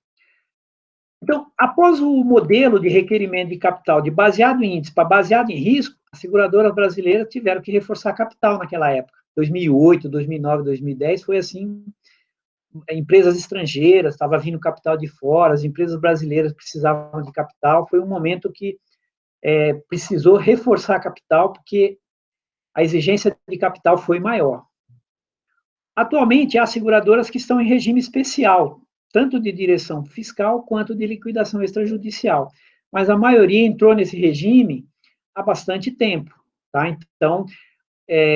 Então, após o modelo de requerimento de capital de baseado em índice para baseado em risco, as seguradoras brasileiras tiveram que reforçar capital naquela época. 2008, 2009, 2010 foi assim, empresas estrangeiras, estava vindo capital de fora, as empresas brasileiras precisavam de capital, foi um momento que precisou reforçar capital, porque a exigência de capital foi maior. Atualmente, há seguradoras que estão em regime especial, tanto de direção fiscal quanto de liquidação extrajudicial, mas a maioria entrou nesse regime há bastante tempo, tá? Então,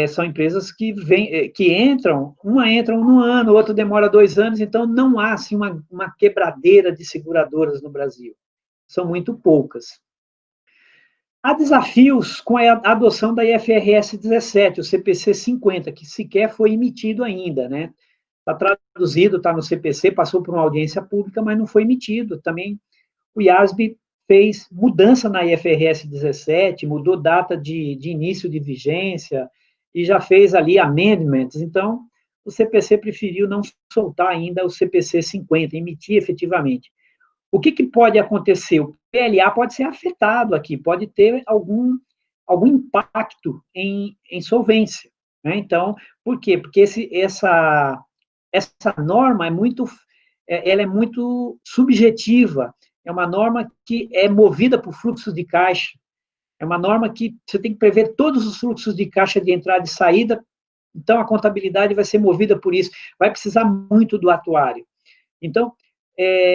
são empresas que entram, uma entra um ano, outra demora 2 anos, então não há assim, uma quebradeira de seguradoras no Brasil. São muito poucas. Há desafios com a adoção da IFRS 17, o CPC 50, que sequer foi emitido ainda, né? Está traduzido, está no CPC, passou por uma audiência pública, mas não foi emitido. Também o IASB fez mudança na IFRS 17, mudou data de início de vigência e já fez ali amendments. Então, o CPC preferiu não soltar ainda o CPC 50, emitir efetivamente. O que pode acontecer? O PLA pode ser afetado aqui, pode ter algum impacto em solvência. Né? Então, por quê? Porque essa norma ela é muito subjetiva, é uma norma que é movida por fluxos de caixa, é uma norma que você tem que prever todos os fluxos de caixa de entrada e saída, então a contabilidade vai ser movida por isso, vai precisar muito do atuário. Então,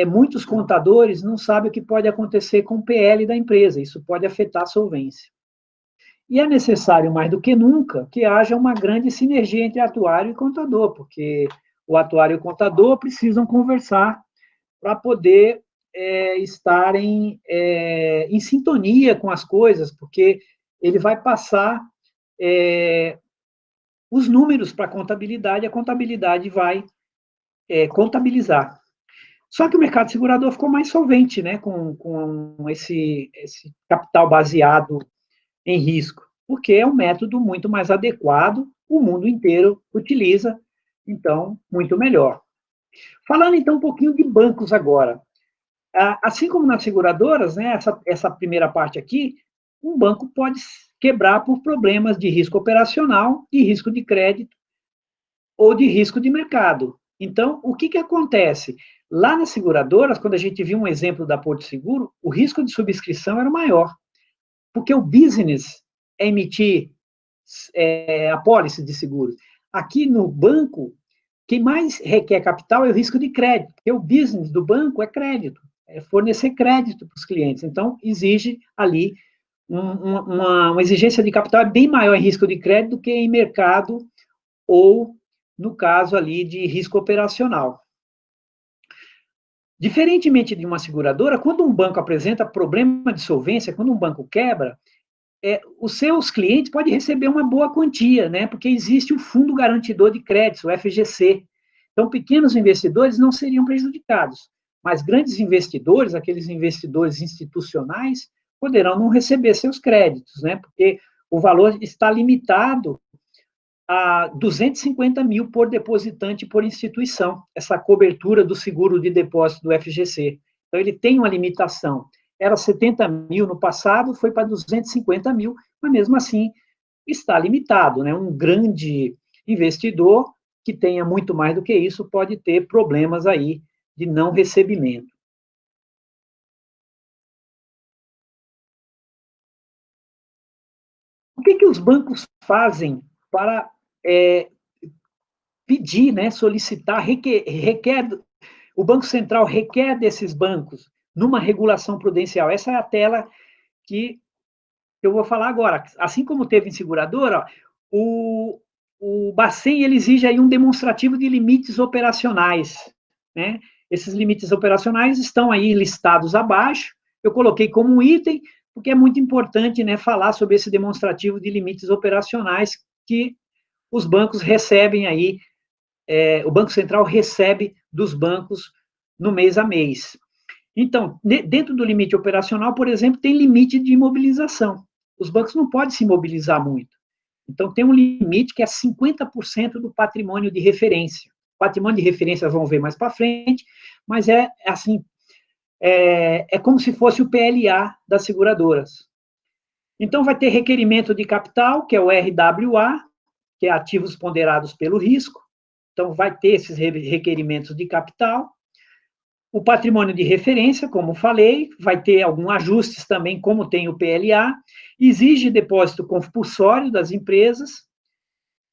muitos contadores não sabem o que pode acontecer com o PL da empresa, isso pode afetar a solvência. E é necessário, mais do que nunca, que haja uma grande sinergia entre atuário e contador, porque o atuário e o contador precisam conversar para poder estarem em sintonia com as coisas, porque ele vai passar os números para a contabilidade vai contabilizar. Só que o mercado segurador ficou mais solvente, né, com esse capital baseado em risco, porque é um método muito mais adequado, o mundo inteiro utiliza, então, muito melhor. Falando, então, um pouquinho de bancos agora. Assim como nas seguradoras, né, essa primeira parte aqui, um banco pode quebrar por problemas de risco operacional, de risco de crédito ou de risco de mercado. Então, o que acontece? Lá nas seguradoras, quando a gente viu um exemplo da Porto Seguro, o risco de subscrição era maior, porque o business é emitir apólice de seguros. Aqui no banco, quem mais requer capital é o risco de crédito, porque o business do banco é crédito, é fornecer crédito para os clientes. Então, exige ali uma exigência de capital bem maior em risco de crédito do que em mercado ou, no caso ali, de risco operacional. Diferentemente de uma seguradora, quando um banco apresenta problema de solvência, quando um banco quebra, os seus clientes podem receber uma boa quantia, né? Porque existe o Fundo Garantidor de Créditos, o FGC. Então, pequenos investidores não seriam prejudicados, mas grandes investidores, aqueles investidores institucionais, poderão não receber seus créditos, né? Porque o valor está limitado a 250 mil por depositante por instituição, essa cobertura do seguro de depósito do FGC. Então, ele tem uma limitação. Era 70 mil no passado, foi para 250 mil, mas mesmo assim está limitado, né? Um grande investidor que tenha muito mais do que isso pode ter problemas aí de não recebimento. O que os bancos fazem para pedir, né, solicitar, requer, o Banco Central requer desses bancos numa regulação prudencial? Essa é a tela que eu vou falar agora. Assim como teve em seguradora, o Bacen ele exige aí um demonstrativo de limites operacionais, né? Esses limites operacionais estão aí listados abaixo. Eu coloquei como um item, porque é muito importante, né, falar sobre esse demonstrativo de limites operacionais que os bancos recebem aí, o Banco Central recebe dos bancos no mês a mês. Então, dentro do limite operacional, por exemplo, tem limite de imobilização. Os bancos não podem se imobilizar muito. Então, tem um limite que é 50% do patrimônio de referência. Patrimônio de referência, vamos ver mais para frente, mas assim, é como se fosse o PLA das seguradoras. Então, vai ter requerimento de capital, que é o RWA, que é ativos ponderados pelo risco. Então, vai ter esses requerimentos de capital. O patrimônio de referência, como falei, vai ter alguns ajustes também, como tem o PLA, exige depósito compulsório das empresas,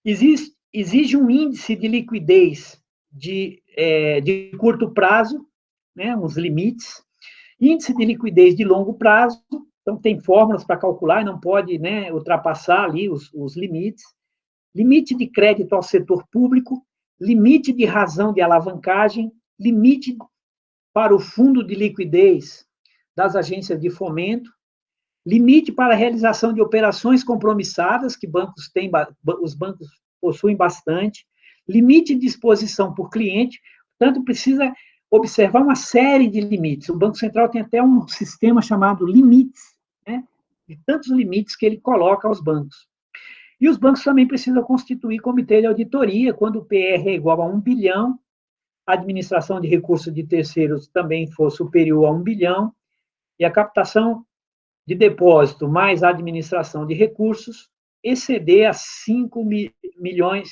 exige um índice de liquidez de curto prazo, né, uns limites, índice de liquidez de longo prazo, então tem fórmulas para calcular, não pode, né, ultrapassar ali os limites, limite de crédito ao setor público, limite de razão de alavancagem, limite para o fundo de liquidez das agências de fomento, limite para a realização de operações compromissadas, que os bancos possuem bastante, limite de exposição por cliente, portanto, precisa observar uma série de limites. O Banco Central tem até um sistema chamado limites, né, de tantos limites que ele coloca aos bancos. E os bancos também precisam constituir comitê de auditoria, quando o PR é igual a 1 bilhão, a administração de recursos de terceiros também for superior a 1 bilhão, e a captação de depósito mais a administração de recursos exceder a 5 milhões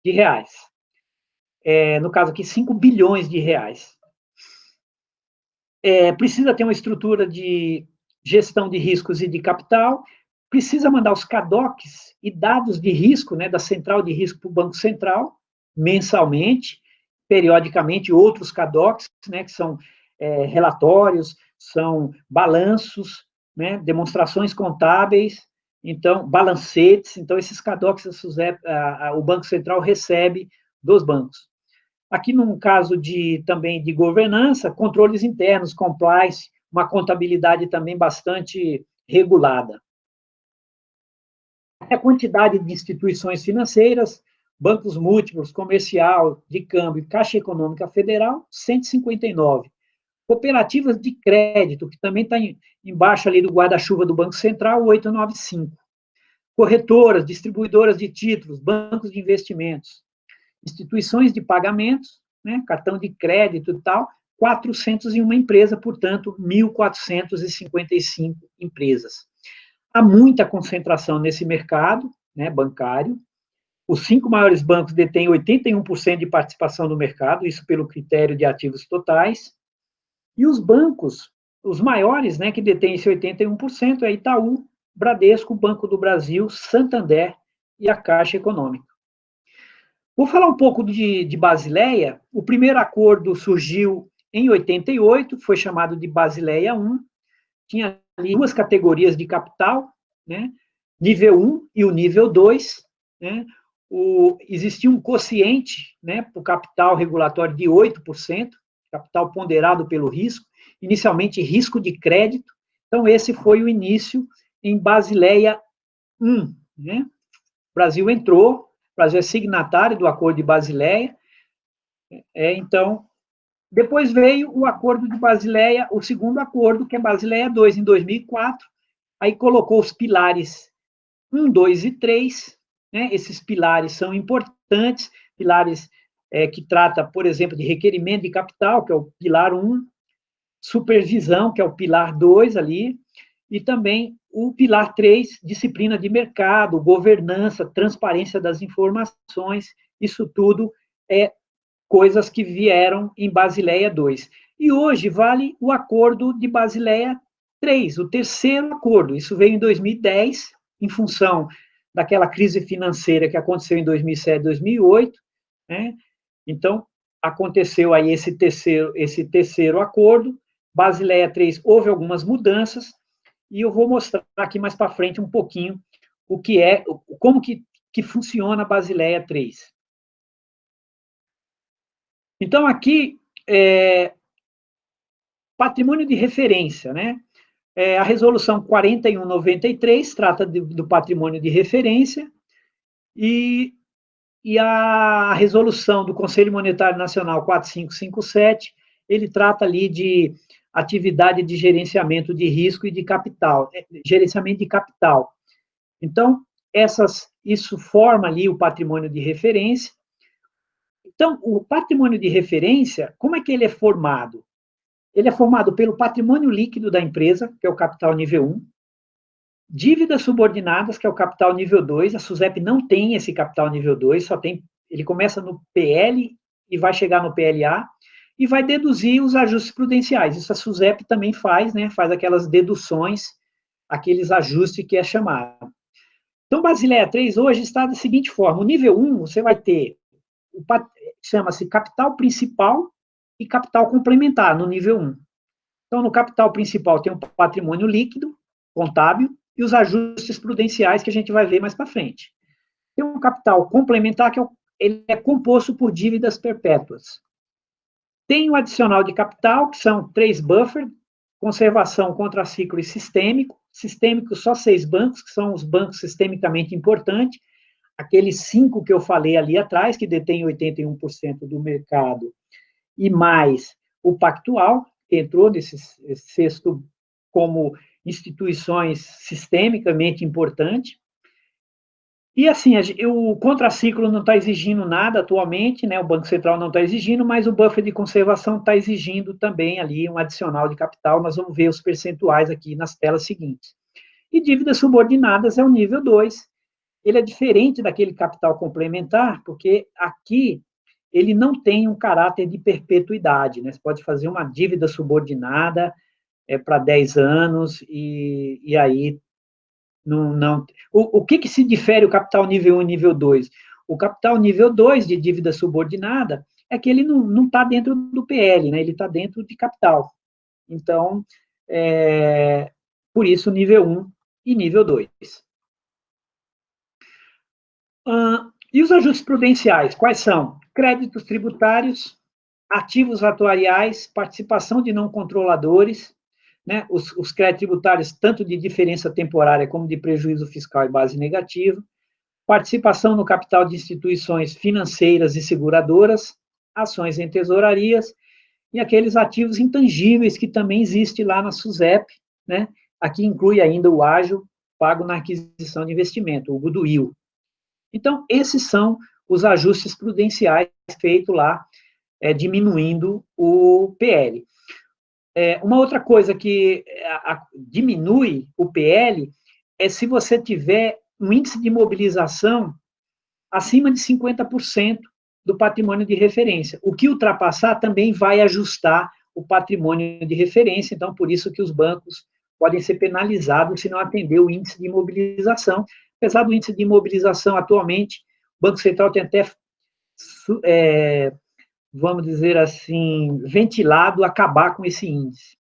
de reais. No caso aqui, 5 bilhões de reais. Precisa ter uma estrutura de gestão de riscos e de capital, precisa mandar os CADOCs e dados de risco, né, da central de risco para o Banco Central, mensalmente, periodicamente, outros CADOCs, né, que são relatórios, são balanços, né, demonstrações contábeis, então, balancetes, então, esses CADOCs o Banco Central recebe dos bancos. Aqui, num caso também de governança, controles internos, compliance, uma contabilidade também bastante regulada. A quantidade de instituições financeiras, bancos múltiplos, comercial, de câmbio, Caixa Econômica Federal, 159. Cooperativas de crédito, que também está embaixo ali do guarda-chuva do Banco Central, 895. Corretoras, distribuidoras de títulos, bancos de investimentos, instituições de pagamentos, né, cartão de crédito e tal, 401 empresas, portanto, 1.455 empresas. Há muita concentração nesse mercado, né, bancário. Os 5 maiores bancos detêm 81% de participação do mercado, isso pelo critério de ativos totais. E os bancos, os maiores, né, que detêm esse 81%, é Itaú, Bradesco, Banco do Brasil, Santander e a Caixa Econômica. Vou falar um pouco de Basileia. O primeiro acordo surgiu em 88, foi chamado de Basileia I. Tinha ali duas categorias de capital, né? Nível 1 e o nível 2. Né? Existia um quociente, né, para o capital regulatório de 8%, capital ponderado pelo risco, inicialmente risco de crédito. Então, esse foi o início em Basileia I. Né? O Brasil entrou, o Brasil é signatário do Acordo de Basileia. Então, depois veio o Acordo de Basileia, o segundo acordo, que é Basileia II, em 2004. Aí colocou os pilares 1, 2 e 3. Né? Esses pilares são importantes, pilares que trata, por exemplo, de requerimento de capital, que é o pilar 1, supervisão, que é o pilar 2 ali, e também o pilar 3, disciplina de mercado, governança, transparência das informações, isso tudo é coisas que vieram em Basileia II. E hoje vale o acordo de Basileia III, o terceiro acordo. Isso veio em 2010, em função daquela crise financeira que aconteceu em 2007, 2008. Né? Então, aconteceu aí esse terceiro acordo. Basileia III houve algumas mudanças, e eu vou mostrar aqui mais para frente um pouquinho o que é, como que funciona a Basileia III. Então, aqui, patrimônio de referência, né? A resolução 4193 trata do patrimônio de referência, e a resolução do Conselho Monetário Nacional 4557, ele trata ali de atividade de gerenciamento de risco e de capital, gerenciamento de capital. Então, isso forma ali o patrimônio de referência. Então, o patrimônio de referência, como é que ele é formado? Ele é formado pelo patrimônio líquido da empresa, que é o capital nível 1, dívidas subordinadas, que é o capital nível 2, a SUSEP não tem esse capital nível 2, só tem, ele começa no PL e vai chegar no PLA, e vai deduzir os ajustes prudenciais. Isso a SUSEP também faz, né? Faz aquelas deduções, aqueles ajustes que é chamado. Então, Basileia III hoje está da seguinte forma: o nível 1, você vai ter, chama-se capital principal e capital complementar, no nível 1. Então, no capital principal tem um patrimônio líquido, contábil, e os ajustes prudenciais que a gente vai ver mais para frente. Tem um capital complementar, que ele é composto por dívidas perpétuas. Tem o adicional de capital, que são 3 buffers, conservação, contraciclo e sistêmico. Sistêmico, só 6 bancos, que são os bancos sistemicamente importantes, aqueles 5 que eu falei ali atrás, que detêm 81% do mercado, e mais o Pactual, que entrou nesse sexto como instituições sistemicamente importantes. E assim, o contraciclo não está exigindo nada atualmente, né? O Banco Central não está exigindo, mas o buffer de conservação está exigindo também ali um adicional de capital. Nós vamos ver os percentuais aqui nas telas seguintes. E dívidas subordinadas é o nível 2. Ele é diferente daquele capital complementar, porque aqui ele não tem um caráter de perpetuidade, né? Você pode fazer uma dívida subordinada para 10 anos, e aí não. O que se difere o capital nível 1 e nível 2? O capital nível 2 de dívida subordinada é que ele não está dentro do PL, né? Ele está dentro de capital. Então, por isso, nível 1 e nível 2. E os ajustes prudenciais, quais são? Créditos tributários, ativos atuariais, participação de não controladores, né? Os créditos tributários, tanto de diferença temporária como de prejuízo fiscal e base negativa, participação no capital de instituições financeiras e seguradoras, ações em tesourarias, e aqueles ativos intangíveis que também existe lá na SUSEP, né? Aqui inclui ainda o ágio pago na aquisição de investimento, o goodwill. Então, esses são os ajustes prudenciais feitos lá, diminuindo o PL. Uma outra coisa que diminui o PL é se você tiver um índice de mobilização acima de 50% do patrimônio de referência. O que ultrapassar também vai ajustar o patrimônio de referência, então, por isso que os bancos podem ser penalizados se não atender o índice de imobilização. Apesar do índice de imobilização atualmente, o Banco Central tem até, vamos dizer assim, ventilado acabar com esse índice.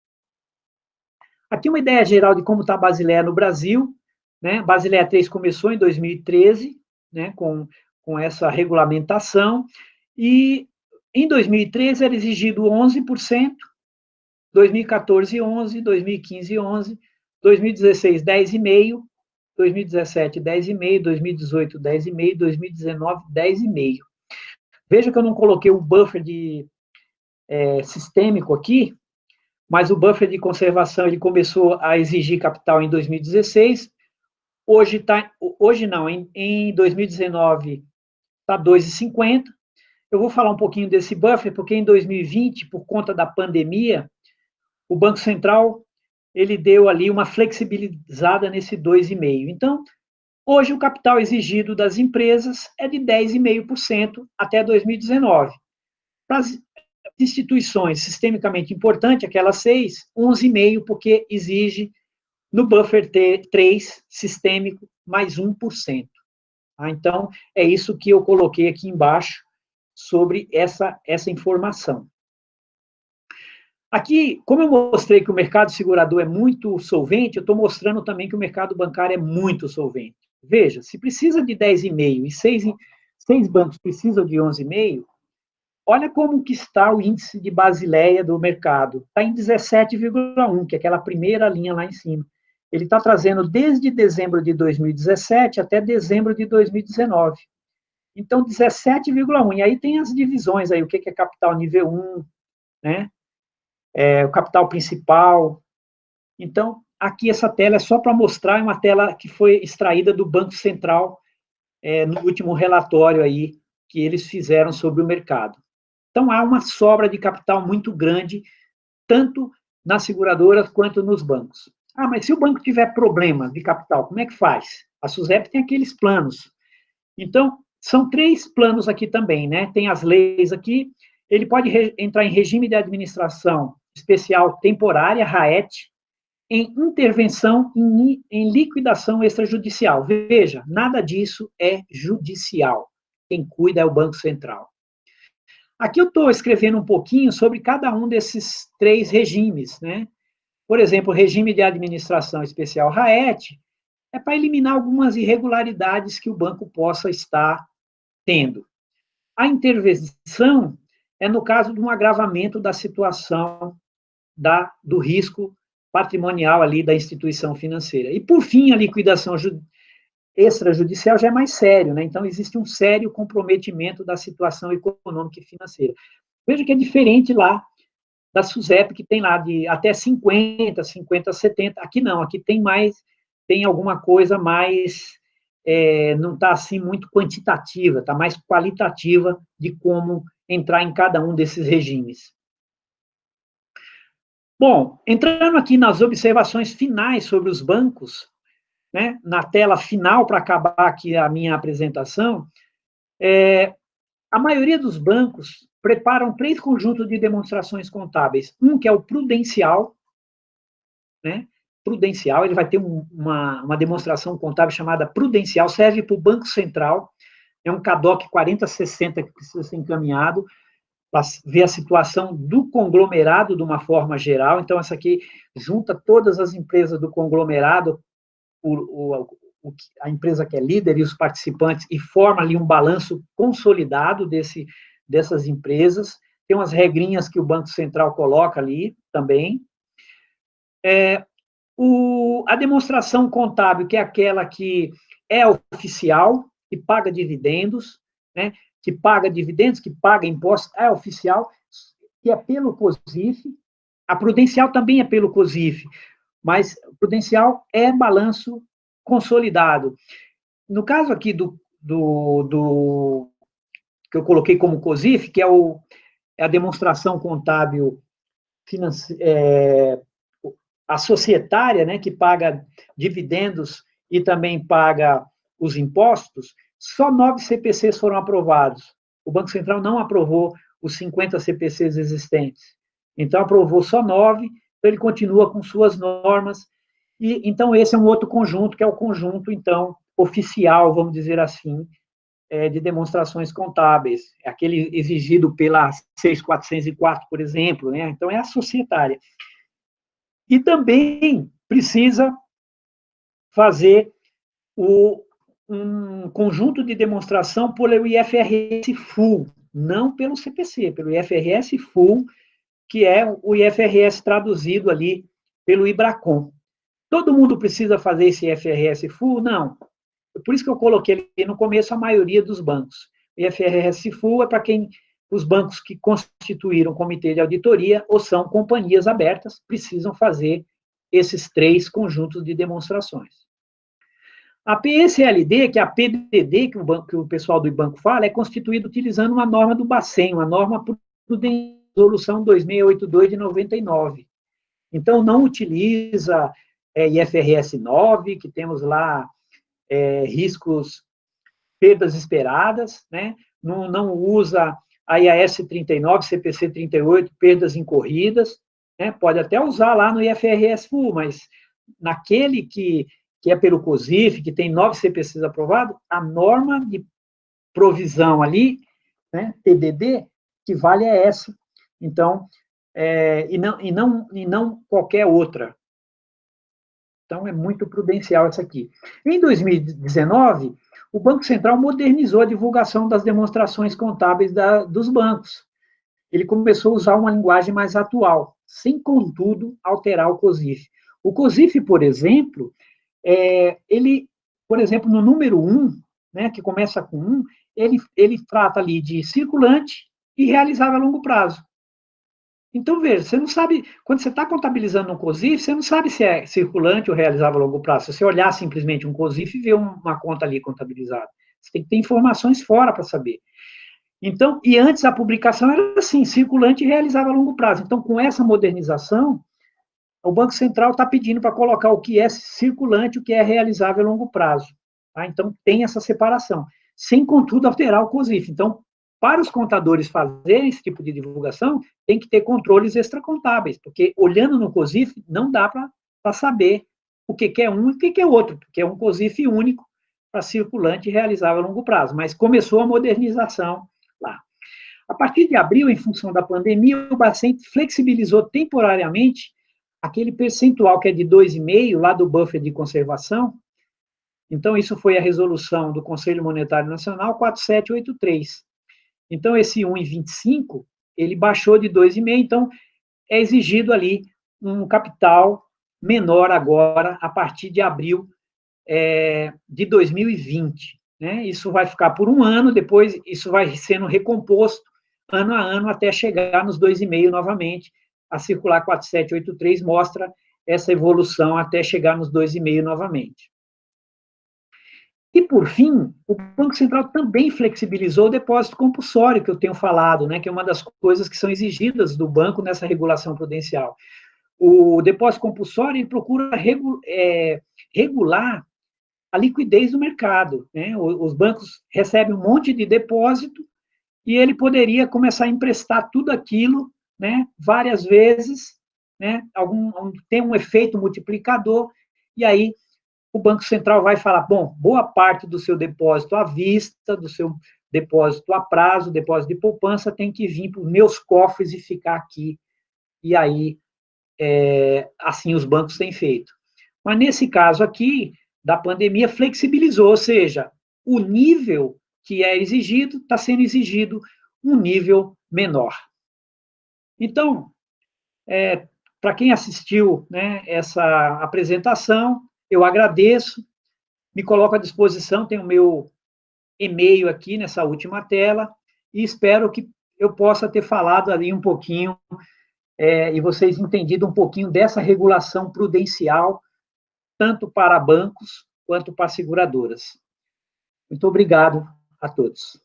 Aqui uma ideia geral de como está a Basileia no Brasil, né? Basileia 3 começou em 2013, né, com essa regulamentação, e em 2013 era exigido 11%, 2014, 11%, 2015, 11%, 2016, 10,5%, 2017, 10,5%, 2018, 10,5%, 2019, 10,5%. Veja que eu não coloquei o buffer sistêmico aqui, mas o buffer de conservação ele começou a exigir capital em 2016, hoje não, em 2019 está 2,50. Eu vou falar um pouquinho desse buffer, porque em 2020, por conta da pandemia, o Banco Central ele deu ali uma flexibilizada nesse 2,5%. Então, hoje o capital exigido das empresas é de 10,5% até 2019. Para as instituições sistemicamente importantes, aquelas 6, 11,5%, porque exige no buffer 3 sistêmico mais 1%. Então, é isso que eu coloquei aqui embaixo sobre essa informação. Aqui, como eu mostrei que o mercado segurador é muito solvente, eu estou mostrando também que o mercado bancário é muito solvente. Veja, se precisa de 10,5 e 6 bancos precisam de 11,5, olha como que está o índice de Basileia do mercado. Está em 17,1, que é aquela primeira linha lá em cima. Ele está trazendo desde dezembro de 2017 até dezembro de 2019. Então, 17,1. E aí tem as divisões aí, o que é capital nível 1, né? O capital principal. Então, aqui essa tela é só para mostrar uma tela que foi extraída do Banco Central no último relatório aí que eles fizeram sobre o mercado. Então, há uma sobra de capital muito grande, tanto nas seguradoras quanto nos bancos. Ah, mas se o banco tiver problema de capital, como é que faz? A SUSEP tem aqueles planos. Então, são 3 planos aqui também, né? Tem as leis aqui. Ele pode entrar em regime de administração especial temporária, RAET, em intervenção em liquidação extrajudicial. Veja, nada disso é judicial. Quem cuida é o Banco Central. Aqui eu estou escrevendo um pouquinho sobre cada um desses 3 regimes, né? Por exemplo, o regime de administração especial RAET é para eliminar algumas irregularidades que o banco possa estar tendo. A intervenção é no caso de um agravamento da situação do risco patrimonial ali da instituição financeira. E, por fim, a liquidação extrajudicial já é mais sério, né? Então, existe um sério comprometimento da situação econômica e financeira. Veja que é diferente lá da SUSEP, que tem lá de até 50, 70. Aqui não, aqui tem mais, tem alguma coisa mais, não está assim muito quantitativa, está mais qualitativa de como entrar em cada um desses regimes. Bom, entrando aqui nas observações finais sobre os bancos, né, na tela final, para acabar aqui a minha apresentação, a maioria dos bancos preparam 3 conjuntos de demonstrações contábeis. Um que é o prudencial, né? Prudencial, ele vai ter uma demonstração contábil chamada prudencial, serve para o Banco Central, é um CADOC 4060 que precisa ser encaminhado, para ver a situação do conglomerado de uma forma geral. Então, essa aqui junta todas as empresas do conglomerado, a empresa que é líder e os participantes, e forma ali um balanço consolidado dessas empresas. Tem umas regrinhas que o Banco Central coloca ali também. A demonstração contábil, que é aquela que é oficial, que paga dividendos, né? Que paga dividendos, que paga impostos, é oficial, que é pelo COSIF. A prudencial também é pelo COSIF, mas prudencial é balanço consolidado. No caso aqui do que eu coloquei como COSIF, que é a demonstração contábil a societária, né, que paga dividendos e também paga os impostos, só 9 CPCs foram aprovados. O Banco Central não aprovou os 50 CPCs existentes. Então, aprovou só 9, então ele continua com suas normas. E então, esse é um outro conjunto, que é o conjunto, então, oficial, vamos dizer assim, de demonstrações contábeis, aquele exigido pela 6.404, por exemplo, né? Então, é a societária. E também precisa fazer um conjunto de demonstração pelo IFRS Full, não pelo CPC, pelo IFRS Full, que é o IFRS traduzido ali pelo IBRACON. Todo mundo precisa fazer esse IFRS Full? Não. Por isso que eu coloquei ali no começo a maioria dos bancos. O IFRS Full é para quem os bancos que constituíram comitê de auditoria ou são companhias abertas precisam fazer esses 3 conjuntos de demonstrações. A PSLD, que é a PDD, que o pessoal do banco fala, é constituída utilizando uma norma do Bacen, uma norma prudente, resolução 2682 de 99. Então, não utiliza IFRS 9, que temos lá riscos, perdas esperadas, né? Não usa a IAS 39, CPC 38, perdas incorridas, né? Pode até usar lá no IFRS Full, mas naquele que é pelo COSIF, que tem 9 CPCs aprovados, a norma de provisão ali, né, PDD, que vale é essa. Então, e não qualquer outra. Então, é muito prudencial essa aqui. Em 2019, o Banco Central modernizou a divulgação das demonstrações contábeis dos bancos. Ele começou a usar uma linguagem mais atual, sem, contudo, alterar o COSIF. O COSIF, por exemplo, ele, por exemplo, no número 1, né, que começa com 1, ele trata ali de circulante e realizável a longo prazo. Então, veja, você não sabe, quando você está contabilizando um COSIF, você não sabe se é circulante ou realizável a longo prazo. Se você olhar simplesmente um COSIF e ver uma conta ali contabilizada, você tem que ter informações fora para saber. Então, e antes a publicação era assim, circulante e realizável a longo prazo. Então, com essa modernização, o Banco Central está pedindo para colocar o que é circulante e o que é realizável a longo prazo. Tá? Então, tem essa separação, sem, contudo, alterar o COSIF. Então, para os contadores fazerem esse tipo de divulgação, tem que ter controles extracontábeis, porque olhando no COSIF, não dá para saber o que é um e o que é outro, porque é um COSIF único para circulante e realizável a longo prazo. Mas começou a modernização lá. A partir de abril, em função da pandemia, o Bacen flexibilizou temporariamente aquele percentual que é de 2,5% lá do buffer de conservação. Então, isso foi a resolução do Conselho Monetário Nacional 4783. Então, esse 1,25, ele baixou de 2,5, então é exigido ali um capital menor agora, a partir de abril de 2020. Né? Isso vai ficar por um ano, depois isso vai sendo recomposto ano a ano até chegar nos 2,5 novamente. A circular 4783 mostra essa evolução até chegar nos 2,5 novamente. E, por fim, o Banco Central também flexibilizou o depósito compulsório, que eu tenho falado, né, que é uma das coisas que são exigidas do banco nessa regulação prudencial. O depósito compulsório ele procura regular a liquidez do mercado. Né? Os bancos recebem um monte de depósito e ele poderia começar a emprestar tudo aquilo, né, várias vezes, né, tem um efeito multiplicador, e aí o Banco Central vai falar, bom, boa parte do seu depósito à vista, do seu depósito a prazo, depósito de poupança, tem que vir para os meus cofres e ficar aqui. E aí, assim os bancos têm feito. Mas nesse caso aqui, da pandemia, flexibilizou, ou seja, o nível que é exigido, está sendo exigido um nível menor. Então, para quem assistiu, né, essa apresentação, eu agradeço, me coloco à disposição, tem o meu e-mail aqui nessa última tela, e espero que eu possa ter falado ali um pouquinho, e vocês entendido um pouquinho dessa regulação prudencial, tanto para bancos quanto para seguradoras. Muito obrigado a todos.